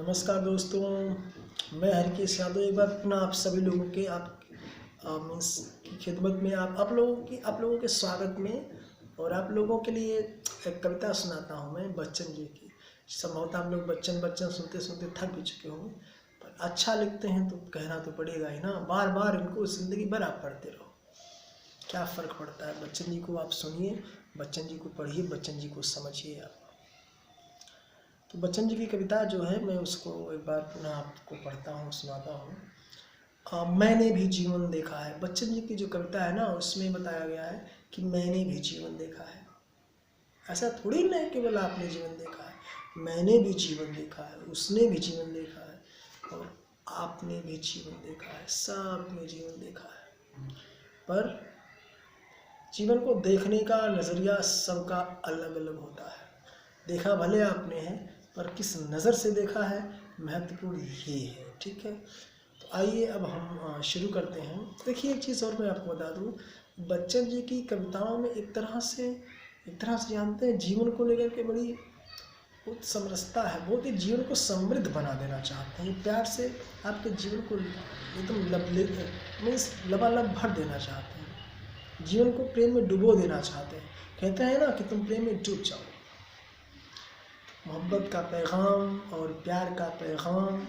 नमस्कार दोस्तों, मैं हरकेश यादव एक बार पुनः आप सभी लोगों के मीन्स की खिदमत में आप लोगों के स्वागत में और आप लोगों के लिए एक कविता सुनाता हूँ मैं बच्चन जी की। संभवतः आप लोग बच्चन बच्चन सुनते सुनते थक भी चुके होंगे, पर अच्छा लिखते हैं तो कहना तो पड़ेगा ही ना। बार बार इनको ज़िंदगी भर आप पढ़ते रहो, क्या फ़र्क पड़ता है। बच्चन जी को आप सुनिए, बच्चन जी को पढ़िए, बच्चन जी को समझिए आप। तो बच्चन जी की कविता जो है मैं उसको एक बार पुनः आपको पढ़ता हूँ, सुनाता हूँ। मैंने भी जीवन देखा है। बच्चन जी की जो कविता है ना, उसमें बताया गया है कि मैंने भी जीवन देखा है। ऐसा थोड़ी ना है केवल आपने जीवन देखा है, मैंने भी जीवन देखा है, उसने भी जीवन देखा है और आपने भी जीवन देखा है, सबने जीवन देखा है। पर जीवन को देखने का नज़रिया सबका अलग अलग होता है। देखा भले आपने है, पर किस नज़र से देखा है, महत्वपूर्ण ये है। ठीक है, तो आइए अब हम शुरू करते हैं। देखिए, एक चीज़ और मैं आपको बता दूं, बच्चन जी की कविताओं में एक तरह से जानते हैं, जीवन को लेकर के बड़ी बहुत समरसता है, बहुत ही जीवन को समृद्ध बना देना चाहते हैं। प्यार से आपके जीवन को एकदम मीन्स लबालब भर देना चाहते हैं, जीवन को प्रेम में डुबो देना चाहते हैं। कहते हैं ना कि तुम प्रेम में डूब जाओ। मोहब्बत का पैगाम और प्यार का पैगाम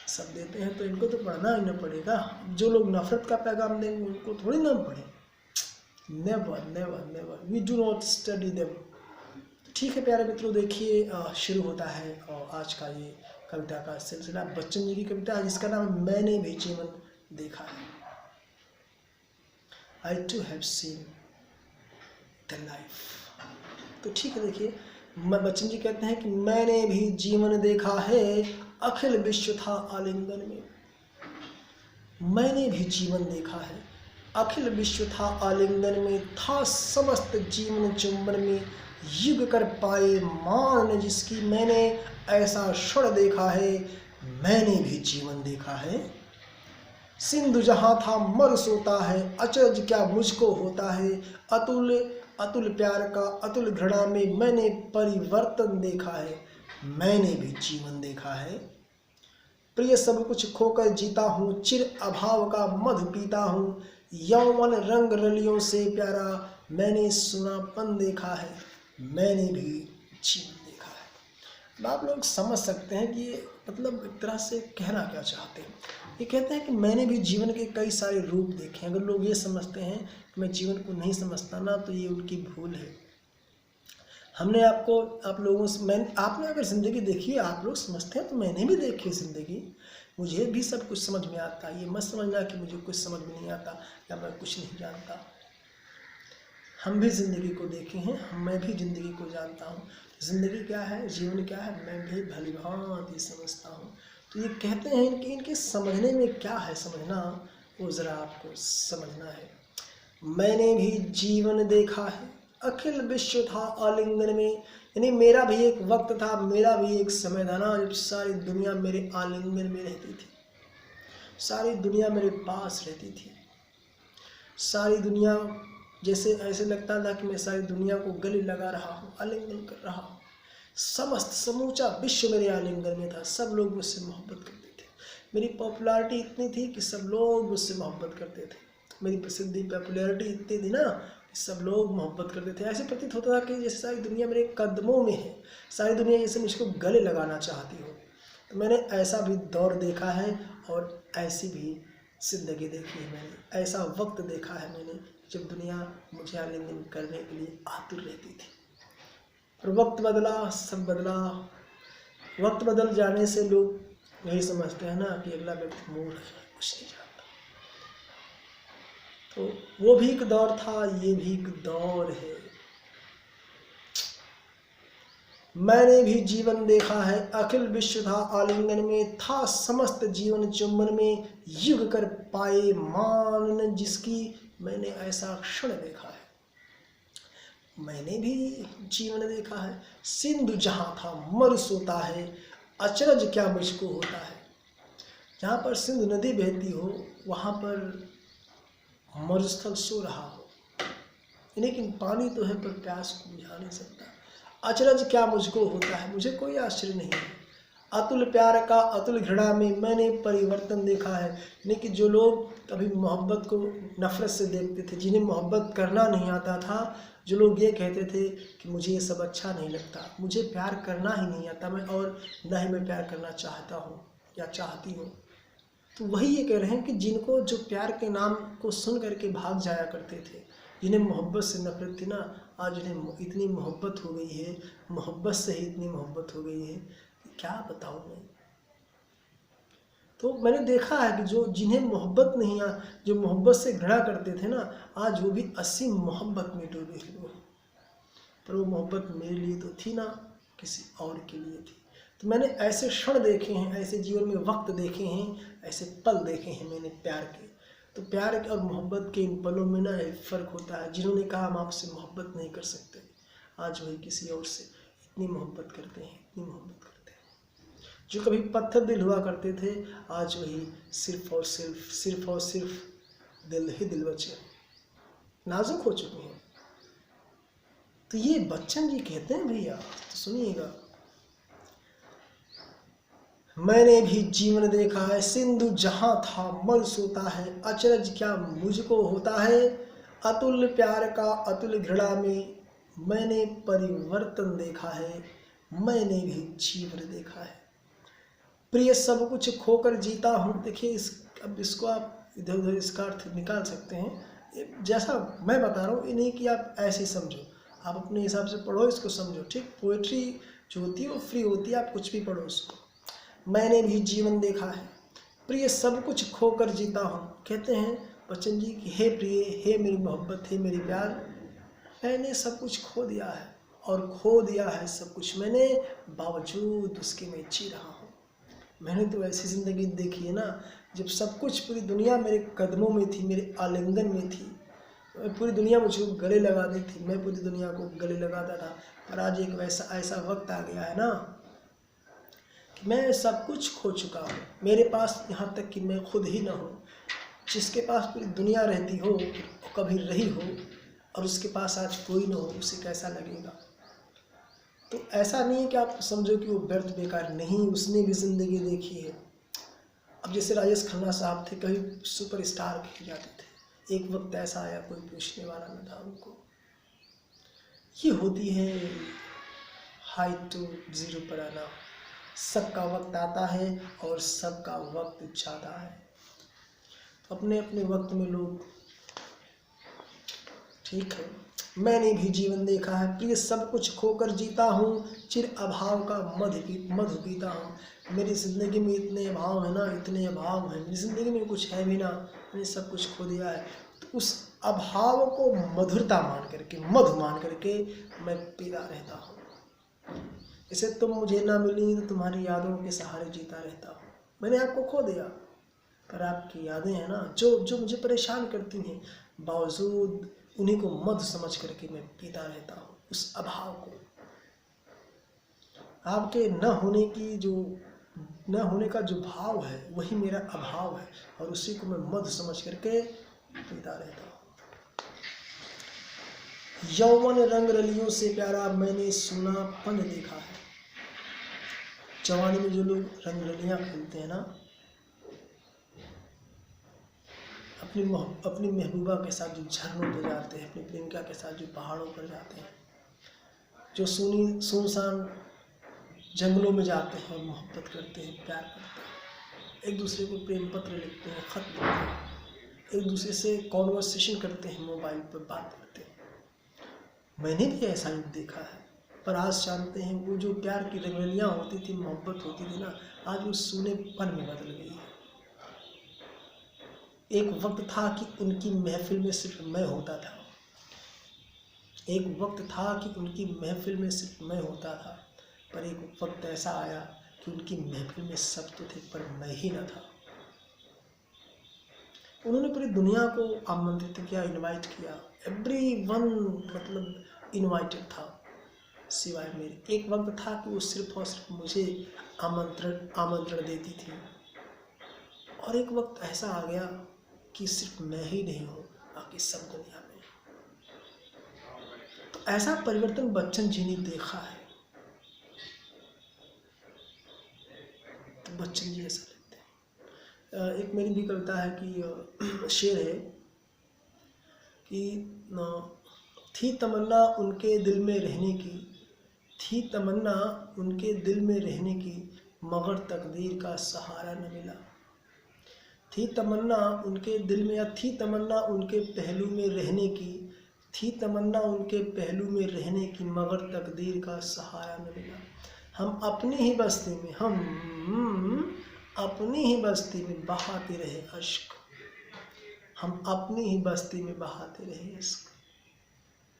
सब देते हैं, तो इनको तो पढ़ना ही ना पड़ेगा। जो लोग नफ़रत का पैगाम देंगे उनको थोड़ी ना पढ़ें। Never never never, we do not study them. ठीक है प्यारे मित्रों, देखिए शुरू होता है और आज का ये कविता का सिलसिला बच्चन जी की कविता है, जिसका नाम मैंने भी जीवन देखा है। I too have seen the life. तो ठीक है, देखिए बच्चन जी कहते हैं कि मैंने भी जीवन देखा है, अखिल विश्व था आलिंगन में। मैंने भी जीवन देखा है, अखिल विश्व था आलिंगन में, था समस्त जीवन चुंबन में, युग कर पाए मान जिसकी, मैंने ऐसा क्षण देखा है, मैंने भी जीवन देखा है। सिंधु जहाँ था मर सोता है, अचरज क्या मुझको होता है, अतुल अतुल प्यार का अतुल घृणा में मैंने परिवर्तन देखा है, मैंने भी जीवन देखा है। प्रिय सब कुछ खोकर जीता हूँ, चिर अभाव का मधु पीता हूँ, यौवन रंग रलियों से प्यारा, मैंने सुनापन देखा है, मैंने भी जीवन देखा है। अब आप लोग समझ सकते हैं कि ये मतलब एक तरह से कहना क्या चाहते हैं। ये कहते हैं कि मैंने भी जीवन के कई सारे रूप देखे। अगर लोग ये समझते हैं कि मैं जीवन को नहीं समझता ना, तो ये उनकी भूल है। हमने आप लोगों से आपने अगर ज़िंदगी देखी है, आप लोग समझते हैं, तो मैंने भी देखी ज़िंदगी, मुझे भी सब कुछ समझ में आता है। ये मत समझना कि मुझे कुछ समझ में नहीं आता या मैं कुछ नहीं जानता। हम भी ज़िंदगी को देखे हैं, मैं भी ज़िंदगी को जानता हूँ। ज़िंदगी क्या है, जीवन क्या है, मैं भी भली भांति समझता हूँ। तो ये कहते हैं कि इनके समझने में क्या है, समझना वो ज़रा आपको समझना है। मैंने भी जीवन देखा है, अखिल विश्व था आलिंगन में, यानी मेरा भी एक वक्त था, मेरा भी एक समय था ना, जब सारी दुनिया मेरे आलिंगन में रहती थी, सारी दुनिया मेरे पास रहती थी। सारी दुनिया जैसे ऐसे लगता था कि मैं सारी दुनिया को गले लगा रहा हूँ, आलिंगन कर रहा हूँ। समस्त समूचा विश्व मेरे आलिंगन में था, सब लोग मुझसे मोहब्बत करते थे। मेरी पॉपुलैरिटी इतनी थी कि सब लोग मुझसे मोहब्बत करते थे। मेरी प्रसिद्धि पॉपुलैरिटी इतनी थी ना कि सब लोग मोहब्बत करते थे। ऐसे प्रतीत होता था कि जैसे सारी दुनिया मेरे कदमों में है, सारी दुनिया जैसे मुझको गले लगाना चाहती हो। तो मैंने ऐसा भी दौर देखा है और ऐसी भी ज़िंदगी देखी है मैंने, ऐसा वक्त देखा है मैंने जब दुनिया मुझे आलिंगन करने के लिए आतुर रहती थी। और वक्त बदला, सब बदला। वक्त बदल जाने से लोग यही समझते हैं ना कि अगला व्यक्ति मूर्ख है, कुछ नहीं जानता। तो वो भी एक दौर था, ये भी एक दौर है। मैंने भी जीवन देखा है, अखिल विश्व था आलिंगन में, था समस्त जीवन चुंबन में, युग कर पाए मान जिसकी, मैंने ऐसा क्षण देखा है। मैंने भी जीवन देखा है, सिंधु जहाँ था मर सोता है, अचरज क्या मुझको होता है। जहाँ पर सिंधु नदी बहती हो, वहाँ पर मरुस्थल सो रहा हो, लेकिन पानी तो है पर प्यास को बुझा नहीं सकता। अचरज क्या मुझको होता है, मुझे कोई आश्चर्य नहीं है। अतुल प्यार का अतुल घृणा में मैंने परिवर्तन देखा है। यानी कि जो लोग कभी मोहब्बत को नफरत से देखते थे, जिन्हें मोहब्बत करना नहीं आता था, जो लोग ये कहते थे कि मुझे ये सब अच्छा नहीं लगता, मुझे प्यार करना ही नहीं आता, मैं और ना ही मैं प्यार करना चाहता हूँ या चाहती हूँ, तो वही ये कह रहे हैं कि जिनको जो प्यार के नाम को सुन करके भाग जाया करते थे, जिन्हें मोहब्बत से नफरत थी ना, आज उन्हें इतनी मोहब्बत हो गई है, मोहब्बत से ही इतनी मोहब्बत हो गई है कि क्या बताऊँ मैं। तो मैंने देखा है कि जो जिन्हें मोहब्बत नहीं जो मोहब्बत से घृणा करते थे ना, आज वो भी असीम मोहब्बत में डूबे हुए हैं। पर वो मोहब्बत मेरे लिए तो थी ना, किसी और के लिए थी। तो मैंने ऐसे क्षण देखे हैं, ऐसे जीवन में वक्त देखे हैं, ऐसे पल देखे हैं मैंने प्यार के। तो प्यार और मोहब्बत के इन पलों में ना एक फ़र्क होता है। जिन्होंने कहा हम आपसे मोहब्बत नहीं कर सकते, आज वही किसी और से इतनी मोहब्बत करते हैं, इतनी मोहब्बत करते हैं। जो कभी पत्थर दिल हुआ करते थे, आज वही सिर्फ और सिर्फ दिल ही दिल बचे, नाजुक हो चुके हैं। तो ये बच्चन जी कहते हैं भैया, तो सुनिएगा। मैंने भी जीवन देखा है, सिंधु जहाँ था मल सोता है, अचरज क्या मुझको होता है, अतुल प्यार का अतुल घृणा में मैंने परिवर्तन देखा है, मैंने भी जीवन देखा है, प्रिय सब कुछ खोकर जीता हूँ। देखिए अब इसको आप इधर उधर इसका अर्थ निकाल सकते हैं, जैसा मैं बता रहा हूँ ये नहीं कि आप ऐसे समझो, आप अपने हिसाब से पढ़ो, इसको समझो, ठीक। पोइट्री जो होती है वो फ्री होती है, आप कुछ भी पढ़ो उसको। मैंने भी जीवन देखा है, प्रिय सब कुछ खोकर जीता हूँ। कहते हैं बच्चन जी कि हे प्रिय, हे मेरी मोहब्बत, हे मेरी प्यार, मैंने सब कुछ खो दिया है और खो दिया है सब कुछ मैंने, बावजूद उसके मैं जी रहा हूँ। मैंने तो ऐसी ज़िंदगी देखी है ना, जब सब कुछ पूरी दुनिया मेरे कदमों में थी, मेरे आलिंगन में थी, पूरी दुनिया मुझको गले लगाती थी, मैं पूरी दुनिया को गले लगाता था। पर आज एक ऐसा वक्त आ गया है ना कि मैं सब कुछ खो चुका हूँ। मेरे पास यहाँ तक कि मैं खुद ही ना हूँ। जिसके पास पूरी दुनिया रहती हो, कभी रही हो, और उसके पास आज कोई ना हो, उसे कैसा लगेगा। तो ऐसा नहीं है कि आप समझो कि वो व्यर्थ बेकार, नहीं, उसने भी ज़िंदगी देखी है। अब जैसे राजेश खन्ना साहब थे, कभी सुपरस्टार कहे जाते थे, एक वक्त ऐसा आया कोई पूछने वाला न था उनको। ये होती है हाई टू ज़ीरो पर आना। सबका वक्त आता है और सबका वक्त जाता है। तो अपने अपने वक्त में लोग, ठीक है। मैंने भी जीवन देखा है, प्रिय सब कुछ खोकर जीता हूँ, चिर अभाव का मधु पीता हूँ। मेरी ज़िंदगी में इतने अभाव है ना, इतने अभाव हैं, मेरी ज़िंदगी में कुछ है भी ना, मैंने सब कुछ खो दिया है। तो उस अभाव को मधुरता मान करके, मधु मान करके मैं पीता रहता हूँ। जैसे तुम मुझे ना मिली तो तुम्हारी यादों के सहारे जीता रहता हूँ। मैंने आपको खो दिया, पर आपकी यादें हैं ना जो मुझे परेशान करती हैं, बावजूद उन्हीं को मधु समझ करके मैं पीता रहता हूँ उस अभाव को। आपके न होने का जो भाव है वही मेरा अभाव है, और उसी को मैं मधु समझ करके पीता रहता हूँ। यौवन रंग रलियों से प्यारा मैंने सूनापन देखा है। जवानी में जो लोग रंग रलियाँ खेलते हैं ना, अपनी महबूबा के साथ जो झरनों पर जाते हैं, अपनी प्रेमिका के साथ जो पहाड़ों पर जाते हैं, जो सुनसान जंगलों में जाते हैं और मोहब्बत करते हैं, प्यार करते हैं, एक दूसरे को प्रेम पत्र लिखते हैं, ख़त लिखते हैं, एक दूसरे से कॉन्वर्सेशन करते हैं, मोबाइल पर बात करते हैं। मैंने भी ऐसा ही देखा है। पर आज जानते हैं वो जो प्यार की रंगलियाँ होती थी, मोहब्बत होती थी ना, आज वो सूनेपन में बदल गई है। एक वक्त था कि उनकी महफिल में सिर्फ मैं होता था, एक वक्त था कि उनकी महफिल में सिर्फ मैं होता था, पर एक वक्त ऐसा आया कि उनकी महफिल में सब तो थे पर मैं ही न था। उन्होंने पूरी दुनिया को आमंत्रित किया, इनवाइट किया, एवरीवन मतलब इनवाइटेड था सिवाय मेरे। एक वक्त था कि वो सिर्फ और सिर्फ मुझे आमंत्रण देती थी, और एक वक्त ऐसा आ गया कि सिर्फ मैं ही नहीं हूँ, बाकी सब दुनिया में। तो ऐसा परिवर्तन बच्चन जी ने देखा है। बच्चन जी ऐसा लिखते हैं। एक मेरी भी कविता है कि शेर है कि थी तमन्ना उनके दिल में रहने की, थी तमन्ना उनके दिल में रहने की, मगर तकदीर का सहारा न मिला। थी तमन्ना उनके दिल में, या थी तमन्ना उनके पहलू में रहने की, थी तमन्ना उनके पहलू में रहने की, मगर तकदीर का सहारा न मिला। हम अपनी ही बस्ती में, हम अपनी ही बस्ती में बहाते रहे अश्क, हम अपनी ही बस्ती में बहाते रहे अश्क,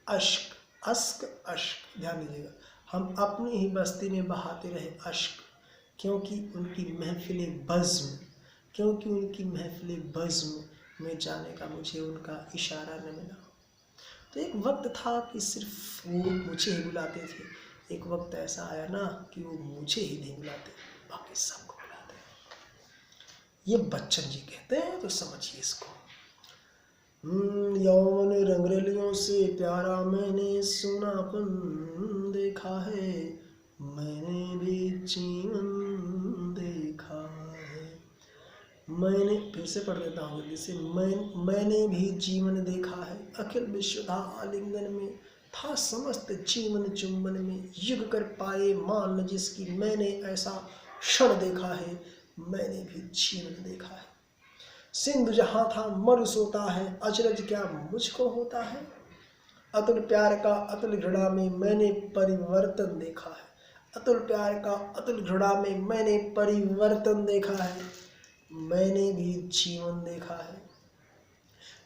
अश्क अश्क अश्क, ध्यान दीजिएगा। हम अपनी ही बस्ती में बहाते रहे अश्क, क्योंकि उनकी महफिल बज़्म, क्योंकि उनकी महफिल बज़्म में जाने का मुझे उनका इशारा न मिला। तो एक वक्त था कि सिर्फ वो मुझे ही बुलाते थे, एक वक्त ऐसा आया ना कि वो मुझे ही नहीं बुलाते, बाकी सबको बुलाते हैं। ये बच्चन जी कहते हैं, तो समझिए इसको। यौवन रंगरेलियों से प्यारा मैंने सूनापन देखा है, मैंने भी जीवन देखा है। मैंने फिर से पढ़ देता हूँ जल्दी से। मैंने भी जीवन देखा है, अखिल विश्व था आलिंगन में, था समस्त जीवन चुंबन में, युग कर पाए मान न जिसकी, मैंने ऐसा क्षण देखा है, मैंने भी जीवन देखा है। सिंधु जहाँ था मरु सोता है, अचरज क्या मुझको होता है, अतुल प्यार का अतुल घृणा में मैंने परिवर्तन देखा है, अतुल प्यार का अतुल घृणा में मैंने परिवर्तन देखा है, मैंने भी जीवन देखा है।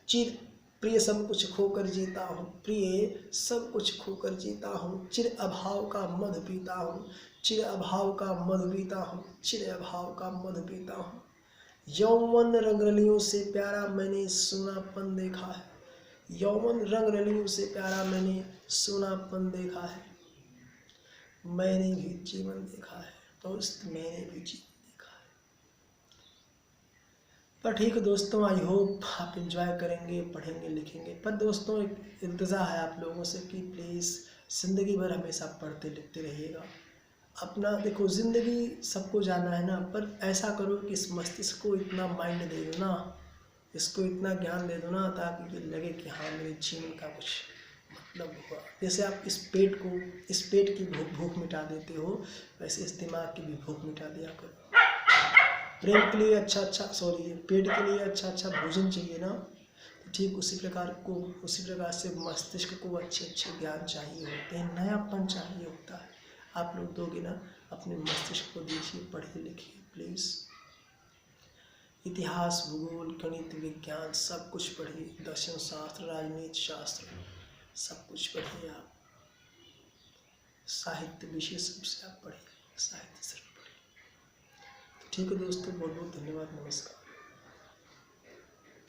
चिर प्रिय सब कुछ खोकर जीता हूँ, प्रिय सब कुछ खोकर जीता हूँ, चिर अभाव का मधु पीता हूँ, चिर अभाव का मधु पीता हूँ, चिर अभाव का मधु पीता हूँ। यौवन रंगरलियों से प्यारा मैंने सोनापन देखा है, यौवन रंगरलियों से प्यारा मैंने सोनापन देखा है, मैंने भी जीवन देखा है दोस्त, मैंने भी जीवन देखा है। पर ठीक है दोस्तों, आई होप आप एंजॉय करेंगे, पढ़ेंगे लिखेंगे। पर दोस्तों एक इल्तिजा है आप लोगों से कि प्लीज़ ज़िंदगी भर हमेशा पढ़ते लिखते रहिएगा। अपना देखो, ज़िंदगी सबको जाना है ना, पर ऐसा करो कि इस मस्तिष्क को इतना माइंड दे दो ना, इसको इतना ज्ञान दे दो ना, ताकि ये लगे कि हाँ मेरे जीवन का कुछ मतलब हुआ। जैसे आप इस पेट की भूख मिटा देते हो, वैसे इस दिमाग की भी भूख मिटा दिया करो। प्रेम के लिए अच्छा पेट के लिए अच्छा भोजन चाहिए ना, तो ठीक उसी प्रकार से मस्तिष्क को अच्छे ज्ञान चाहिए होते हैं, नयापन चाहिए होता है। आप लोग दोगे ना, अपने मस्तिष्क को दीजिए, पढ़िए लिखिए प्लीज़। इतिहास, भूगोल, गणित, विज्ञान सब कुछ पढ़िए, दर्शन शास्त्र, राजनीति शास्त्र सब कुछ पढ़िए आप। साहित्य विशेष रूप से आप पढ़िए, साहित्य सिर्फ पढ़िए। तो ठीक है दोस्तों, बहुत बहुत धन्यवाद, नमस्कार।